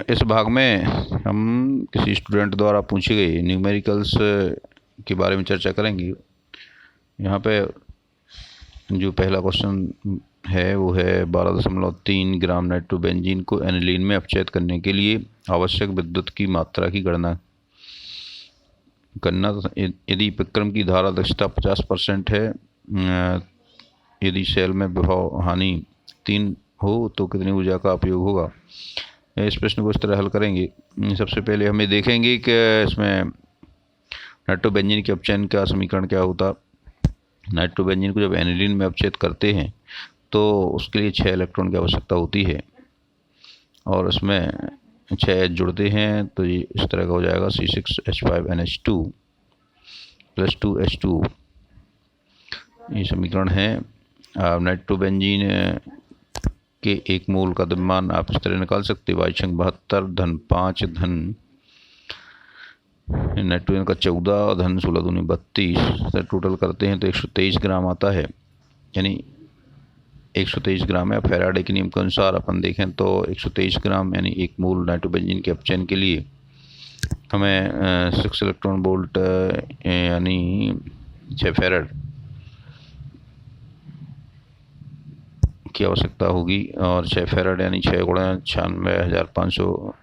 इस भाग में हम किसी स्टूडेंट द्वारा पूछी गई न्यूमेरिकल्स के बारे में चर्चा करेंगे। यहाँ पे जो पहला क्वेश्चन है वो है 12.3 ग्राम नाइट्रोबेंजीन को एनिलीन में अपचयित करने के लिए आवश्यक विद्युत की मात्रा की गणना करना। यदि विक्रम की धारा दक्षता 50% है, यदि सेल में विभव हानि 3 हो तो कितनी ऊर्जा का उपयोग होगा। इस प्रश्न को इस तरह हल करेंगे। सबसे पहले हमें देखेंगे कि इसमें नाइट्रोबेंजीन के अपचयन का समीकरण क्या होता। नाइट्रोबेंजीन को जब एनिलीन में अपचयित करते हैं तो उसके लिए 6 इलेक्ट्रॉन की आवश्यकता होती है और इसमें 6 H जुड़ते हैं तो ये इस तरह का हो जाएगा C6H5NH2 + 2H2। ये समीकरण है। नाइट्रोबेंजीन के 1 मोल का द्रव्यमान आप इस तरह निकाल सकते हैं। Y72 धन 5 धन नाइट्रोजन का 14 धन 16 दूनी 32 टोटल करते हैं तो 123 ग्राम आता है, यानी 123 ग्राम है। फैराडे के नियम के अनुसार अपन देखें तो 123 ग्राम यानी 1 मोल नाइट्रोबेंजीन के अपचयन के लिए हमें 6 इलेक्ट्रॉन वोल्ट यानी 6 फैराड की आवश्यकता होगी और 6 फैराड यानी 6 × 96,500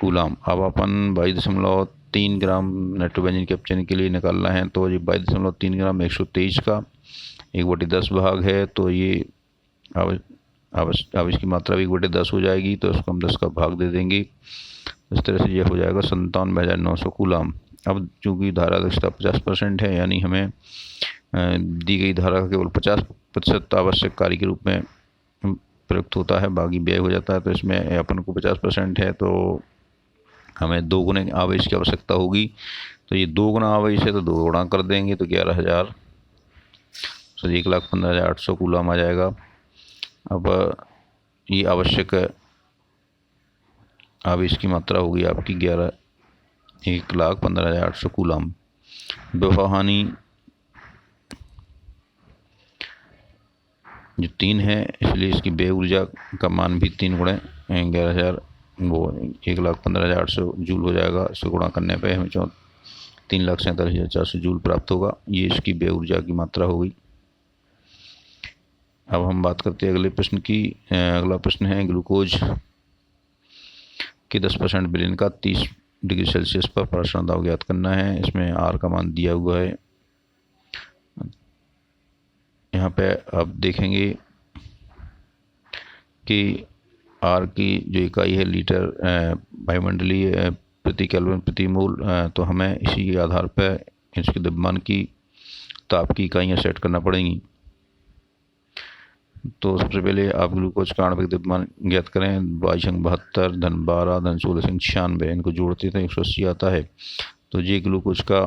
कूलाम। अब अपन 22.3 ग्राम नाइट्रोबेंजीन के अपचयन के लिए निकालना है तो ये 22.3 ग्राम 123 का 1/10 भाग है तो ये आवेश की मात्रा भी 1/10 हो जाएगी तो उसको हम 10 का भाग दे देंगे। इस तरह से यह हो जाएगा 97,900 कूलाम। अब चूँकि धारा दक्षता 50% है, यानी हमें दी गई धारा का केवल 50% आवश्यक कार्य के रूप में प्रयुक्त होता है, बाकी व्यय हो जाता है। तो इसमें अपन को 50% है तो हमें 2 गुने आवेश की आवश्यकता होगी। तो ये 2 गुना आवेश है तो 2 गुणा कर देंगे तो 11,000 तो 1,15,800 कूलाम आ जाएगा। अब ये आवश्यक आवेश की मात्रा होगी आपकी 1,15,800 कूलाम। विभव हानि जो 3 है इसलिए इसकी व्यय ऊर्जा का मान भी 3 गुणे 11,000 वो 1,15,800 जूल हो जाएगा। इससे गुणा करने पे हमें 3,47,400 जूल प्राप्त होगा। ये इसकी व्यय ऊर्जा की मात्रा होगी। अब हम बात करते हैं अगले प्रश्न की। अगला प्रश्न है ग्लूकोज के 10% विलयन का 30 डिग्री सेल्सियस पर पराक्षण दाब ज्ञात करना है। इसमें R का मान दिया हुआ है। यहाँ पे आप देखेंगे कि R की जो इकाई है लीटर वायुमंडलीय प्रति केल्विन प्रति मोल, तो हमें इसी के आधार पर इसके द्रव्यमान की ताप की इकाइयाँ सेट करना पड़ेंगी। तो सबसे पहले आप ग्लूकोज का आणविक द्रव्यमान ज्ञात करें। 22.72 धन 12 धन 16.96 इनको जोड़ते तो 180 आता है। तो ये ग्लूकोज का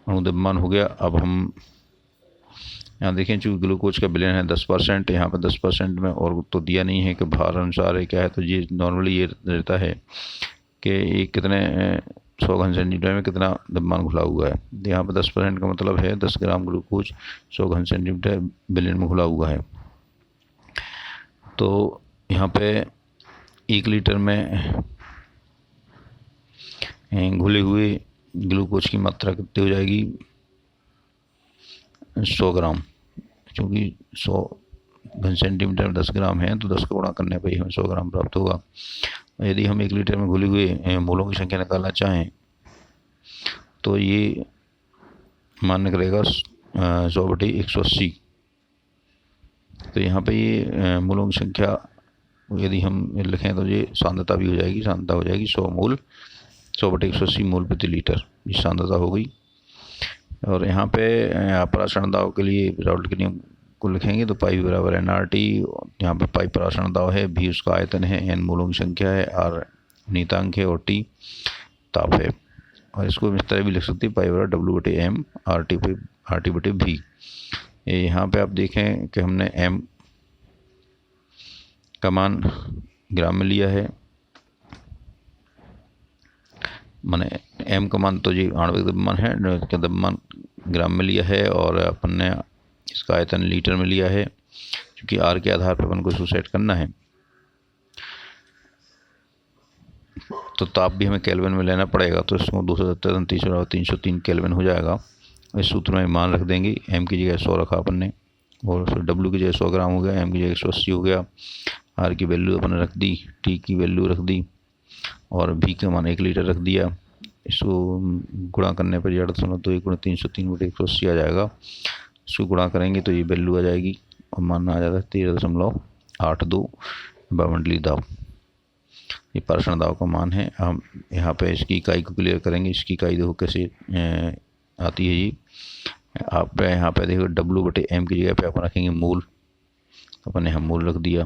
अणु द्रव्यमान हो गया। अब हम यहाँ देखें चूँकि ग्लूकोज का विलयन है 10%, यहाँ पर 10% में और तो दिया नहीं है कि भार अनुसार है क्या है, तो ये नॉर्मली ये रहता है कि ये कितने 100 घन सेंटीमीटर में कितना द्रव्यमान घुला हुआ है। यहाँ पर 10% का मतलब है 10 ग्राम ग्लूकोज 100 घन सेंटीमीटर विलयन में घुला हुआ है। तो यहाँ पे 1 लीटर में घुले हुए ग्लूकोज की मात्रा कितनी हो जाएगी 100 ग्राम। क्योंकि 100 घन सेंटीमीटर में 10 ग्राम है तो 10 का गुणा करने पर ही हमें 100 ग्राम प्राप्त होगा। यदि हम 1 लीटर में घुले हुए मोलों की संख्या निकालना चाहें तो ये मान निकलेगा 100/180। तो यहाँ पे ये मोलों की संख्या यदि हम लिखें तो ये सांद्रता भी हो जाएगी। सांद्रता हो जाएगी 100 मोल 100/180 मोल प्रति लीटर, ये सांद्रता हो गई। और यहाँ पे पराक्षण दाब के लिए राउल्ट के नियम को लिखेंगे तो पाई बराबर nRT। यहाँ पे पाई पराक्षण दाब है, V उसका आयतन है, N मोलों की संख्या है, R नीतांक है और T ताप है। और इसको इस तरह भी लिख सकते हैं पाई बराबर W/M RT/V। यहाँ पे आप देखें कि हमने M का मान ग्राम में लिया है, माने M का मान तो ये आणविक द्रव्यमान है, इसका द्रव्यमान ग्राम में लिया है और अपन ने इसका आयतन लीटर में लिया है, क्योंकि R के आधार पर अपन को इसको सेट करना है। तो ताप भी हमें केल्विन में लेना पड़ेगा, तो इसको 277 केल्विन हो जाएगा। इस सूत्र में मान रख देंगे, एम की जगह 100 रखा अपन ने, और डब्ल्यू की जगह 100 ग्राम हो गया, एम की जगह 180 हो गया, आर की वैल्यू अपन ने रख दी, टी की वैल्यू रख दी, और भी का मान 1 लीटर रख दिया। इसको गुणा करने पर 8.21 × 303/180 आ जाएगा। इसको गुणा करेंगे तो ये वैल्यू आ जाएगी, और मानना आ जाता है 13.82 वायुमंडलीय दाब। ये पारक्षण दाब का मान है। हम यहाँ पे इसकी इकाई को क्लियर करेंगे। इसकी इकाई देखो कैसे आती है जी। आप यहाँ पे देखो W/M की जगह पे अपन रखेंगे मूल, अपन ने हम मूल रख दिया।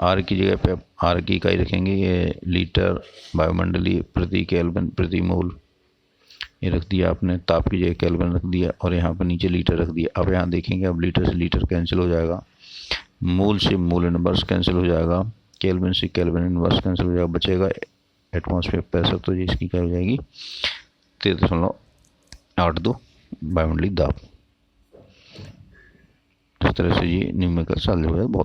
आर की जगह पे आर की इकाई रखेंगे, ये लीटर वायुमंडलीय प्रति केल्विन प्रति मोल, ये रख दिया आपने। ताप की जगह केल्विन रख दिया, और यहाँ पर नीचे लीटर रख दिया। अब यहाँ देखेंगे, अब लीटर से लीटर कैंसिल हो जाएगा, मोल से मोल इनवर्स कैंसिल हो जाएगा, केल्विन से केल्विन इनवर्स कैंसिल हो जाएगा, बचेगा एटमॉस्फेयर प्रेशर। तो ये इसकी क्या हो जाएगी 13.82 वायुमंडलीय दाब। इस तरह से ये न्यूमेरिकल सॉल्व हो जाएगा। बहुत